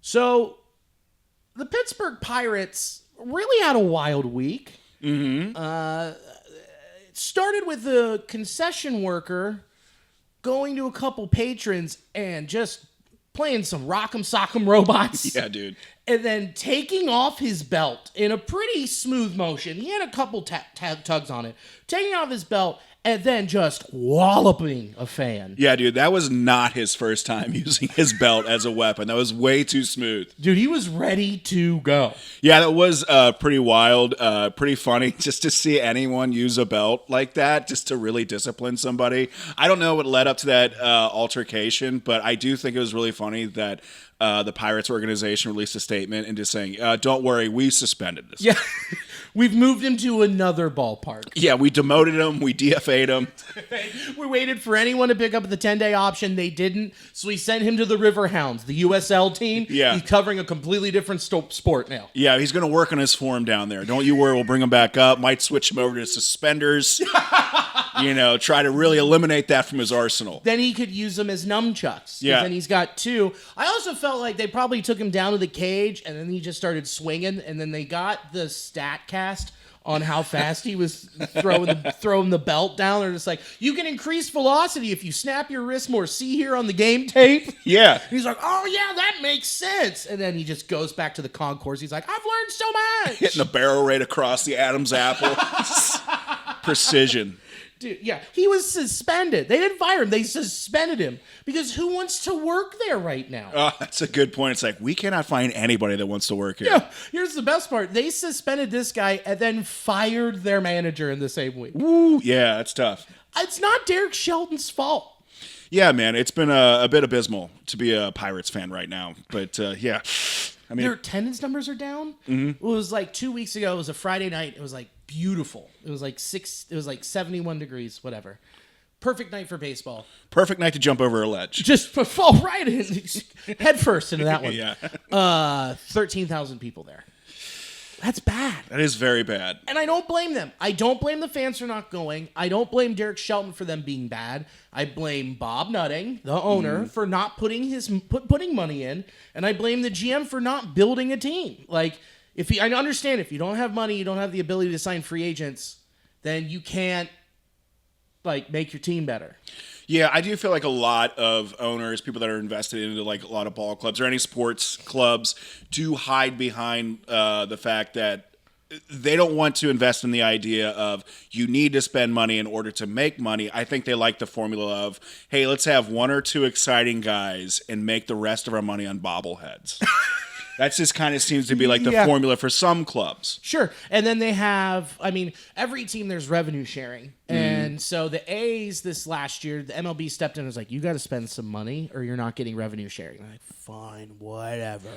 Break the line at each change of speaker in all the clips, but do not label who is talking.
So the Pittsburgh Pirates really had a wild week.
Mm-hmm.
It started with the concession worker going to a couple patrons and just playing some Rock'em Sock'em Robots.
Yeah, dude.
And then taking off his belt in a pretty smooth motion. He had a couple tugs on it. Taking off his belt and then just walloping a fan.
Yeah, dude, that was not his first time using his belt as a weapon. That was way too smooth.
Dude, he was ready to go.
Yeah, that was pretty wild, pretty funny just to see anyone use a belt like that, just to really discipline somebody. I don't know what led up to that altercation, but I do think it was really funny that the Pirates organization released a statement and just saying, don't worry, we suspended this.
Yeah. We've moved him to another ballpark.
Yeah, we demoted him. We DFA'd him.
We waited for anyone to pick up the 10-day option. They didn't. So we sent him to the Riverhounds, the USL team.
Yeah.
He's covering a completely different sport now.
Yeah, he's going to work on his form down there. Don't you worry. We'll bring him back up. Might switch him over to suspenders. Try to really eliminate that from his arsenal.
Then he could use them as nunchucks.
Yeah.
Then he's got two. I also felt like they probably took him down to the cage, and then he just started swinging, and then they got the stat cast on how fast he was throwing the belt down. They're just like, you can increase velocity if you snap your wrist more. See here on the game tape?
Yeah.
He's like, oh, yeah, that makes sense. And then he just goes back to the concourse. He's like, I've learned so much.
Hitting a barrel right across the Adam's apple. Precision.
Dude, yeah, he was suspended. They didn't fire him. They suspended him because who wants to work there right now?
That's a good point. It's like, we cannot find anybody that wants to work here.
Yeah, here's the best part. They suspended this guy and then fired their manager in the same week.
Woo. Yeah, that's tough.
It's not Derek Shelton's fault.
Yeah, man, it's been a bit abysmal to be a Pirates fan right now. But, yeah. I mean,
their attendance numbers are down.
Mm-hmm.
It was like 2 weeks ago. It was a Friday night. It was like beautiful. It was like 71 degrees, whatever. Perfect night for baseball.
Perfect night to jump over a ledge.
Just fall right in, head first into that one.
Yeah.
13,000 people there. That's bad.
That is very bad.
And I don't blame them. I don't blame the fans for not going. I don't blame Derek Shelton for them being bad. I blame Bob Nutting, the owner, for not putting money in, and I blame the GM for not building a team. Like, I understand if you don't have money, you don't have the ability to sign free agents, then you can't make your team better.
Yeah, I do feel like a lot of owners, people that are invested into like a lot of ball clubs or any sports clubs, do hide behind the fact that they don't want to invest in the idea of you need to spend money in order to make money. I think they like the formula of, hey, let's have one or two exciting guys and make the rest of our money on bobbleheads. That just kind of seems to be like the formula for some clubs.
Sure. And then they have, every team there's revenue sharing. And so the A's this last year, the MLB stepped in and was like, you got to spend some money or you're not getting revenue sharing. I'm like, fine, whatever.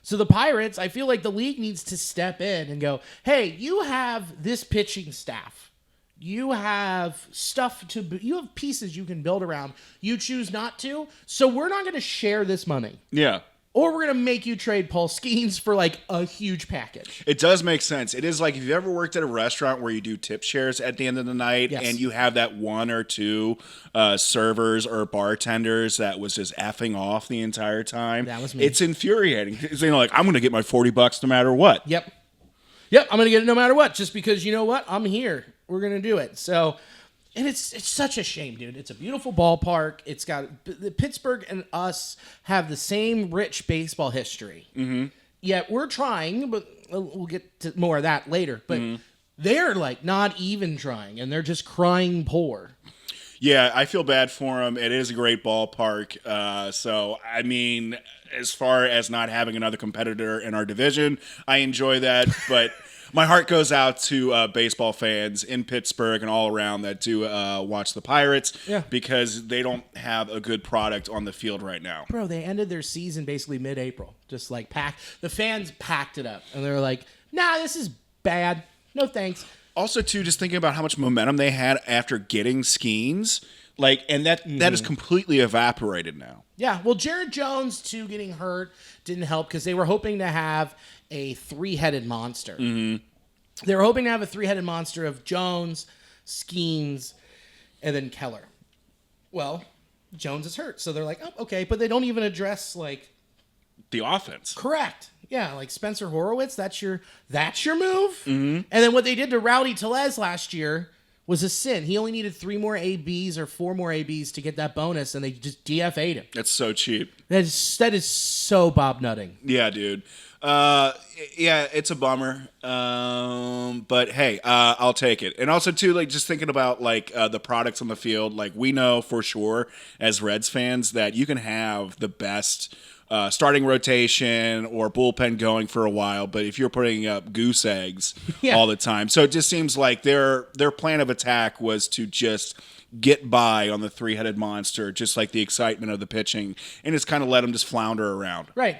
So the Pirates, I feel like the league needs to step in and go, hey, you have this pitching staff. You have you have pieces you can build around. You choose not to. So we're not going to share this money.
Yeah.
Or we're going to make you trade Paul Skeens for a huge package.
It does make sense. It is like if you ever worked at a restaurant where you do tip shares at the end of the night and you have that one or two servers or bartenders that was just effing off the entire time.
That was me.
It's infuriating. It's, I'm going to get my $40 no matter what.
Yep, I'm going to get it no matter what. Just because, you know what? I'm here. We're going to do it. So... And it's such a shame, dude. It's a beautiful ballpark. It's got Pittsburgh and us have the same rich baseball history. Mm-hmm. Yet we're trying, but we'll get to more of that later. But they're not even trying, and they're just crying poor.
Yeah, I feel bad for them. It is a great ballpark. As far as not having another competitor in our division, I enjoy that, but. My heart goes out to baseball fans in Pittsburgh and all around that do watch the Pirates because they don't have a good product on the field right now.
Bro, they ended their season basically mid-April. Just the fans packed it up. And they were like, nah, this is bad. No thanks.
Also, too, just thinking about how much momentum they had after getting Skeens. That is completely evaporated now.
Yeah, well, Jared Jones, too, getting hurt didn't help because they were hoping to have a three-headed monster. Mm-hmm. They were hoping to have a three-headed monster of Jones, Skeens, and then Keller. Well, Jones is hurt, so they're like, oh, okay, but they don't even address,
the offense.
Correct. Yeah, like Spencer Horowitz, that's your move. Mm-hmm. And then what they did to Rowdy Tellez last year was a sin. He only needed 3 more ABs or 4 more ABs to get that bonus, and they just DFA'd him.
That's so cheap.
That is so Bob Nutting.
Yeah, dude. Yeah, it's a bummer. But hey, I'll take it. And also too, like, just thinking about like the products on the field, like we know for sure as Reds fans that you can have the best starting rotation or bullpen going for a while, but if you're putting up goose eggs all the time, so it just seems like their plan of attack was to just get by on the 3-headed monster, just like the excitement of the pitching, and just kind of let them just flounder around.
Right.